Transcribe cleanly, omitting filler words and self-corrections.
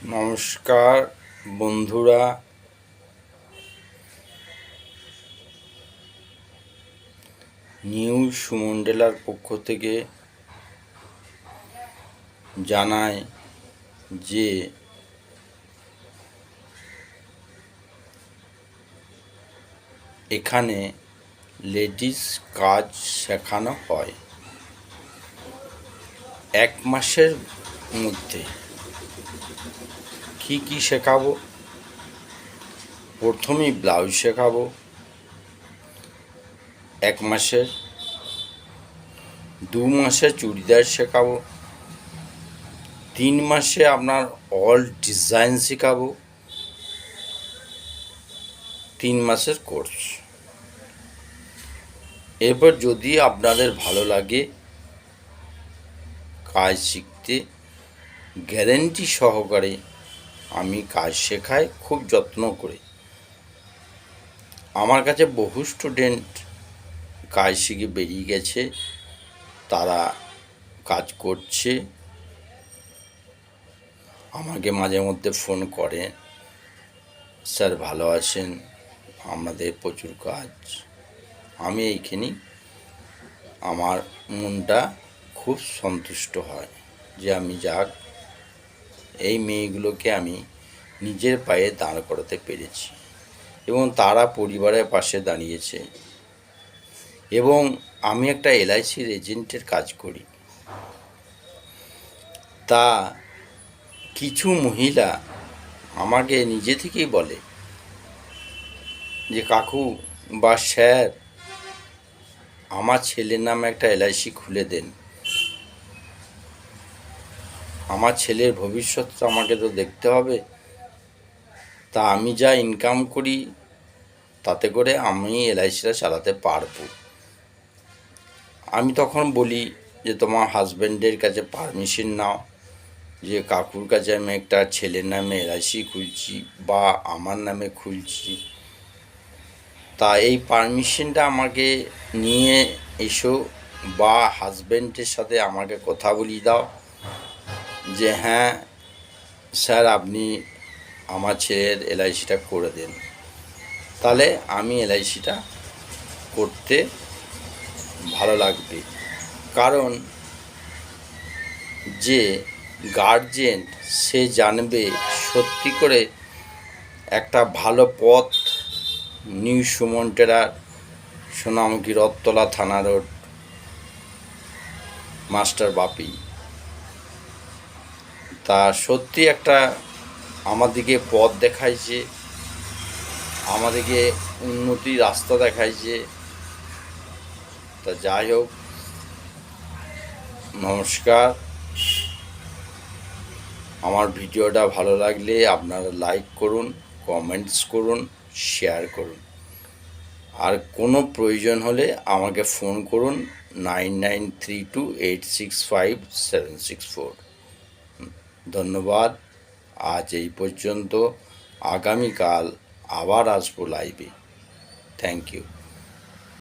নমস্কার বন্ধুরা, নিউ সুমন্ডেলার পক্ষ থেকে জানাই যে এখানে লেডিস কাজ শেখানো হয় 1 মাসের মধ্যে। কি শেখাবো? প্রথমেই ব্লাউজ শেখাবো 1 মাসের, 2 মাসে চুড়িদার শেখাবো, 3 মাসে আপনার অল ডিজাইন শেখাবো, 3 মাসের কোর্স। এরপর যদি আপনাদের ভালো লাগে কাজ শিখতে, গ্যারেন্টি সহকারে আমি কাজ শেখাই খুব যত্ন করে। আমার কাছে বহু স্টুডেন্ট কাজ শিখে বেরিয়ে গেছে, তারা কাজ করছে, আমাকে মাঝে মধ্যে ফোন করে, স্যার ভালো আছেন, আমাদের প্রচুর কাজ। আমি এইখানেই আমার মনটা খুব সন্তুষ্ট হয় যে আমি যাক এই মেয়েগুলোকে আমি নিজের পায়ে দাঁড় করাতে পেরেছি এবং তারা পরিবারের পাশে দাঁড়িয়েছে। এবং আমি একটা এলআইসির এজেন্টের কাজ করি, তা কিছু মহিলা আমাকে নিজে থেকেই বলে যে কাকু বা স্যার, আমার ছেলের নামে একটা এলআইসি খুলে দেন, আমার ছেলের ভবিষ্যৎটা আমাকে তো দেখতে হবে, তা আমি যা ইনকাম করি তাতে করে আমি এলআইসিটা চালাতে পারবো। আমি তখন বলি যে তোমার হাজব্যান্ডের কাছে পারমিশন নাও, যে কাকুর কাছে আমি একটা ছেলের নামে এলআইসি খুলছি বা আমার নামে খুলছি, তা এই পারমিশনটা আমাকে নিয়ে এসো বা হাজব্যান্ডের সাথে আমাকে কথা বলিয়ে দাও যে হ্যাঁ স্যার আপনি আমার ছেলের এলআইসিটা করে দেন। তাহলে আমি এলআইসিটা করতে ভালো লাগবে। কারণ যে গার্জেন সে জানবে সত্যি করে একটা ভালো পথ নিউ সুমন্টেরার সোনামুখী রথতলা থানা রোড, মাস্টার বাপি, তা সত্যি একটা আমাদেরকে পথ দেখাইছে, আমাদেরকে উন্নতির রাস্তা দেখাইছে। তা যাই হোক, নমস্কার। আমার ভিডিওটা ভালো লাগলে আপনারা লাইক করুন, কমেন্টস করুন, শেয়ার করুন। আর কোনো প্রয়োজন হলে আমাকে ফোন করুন 9932865764। ধন্যবাদ। আজ এই পর্যন্ত। আগামীকাল আবার আসবো লাইভে। Thank you.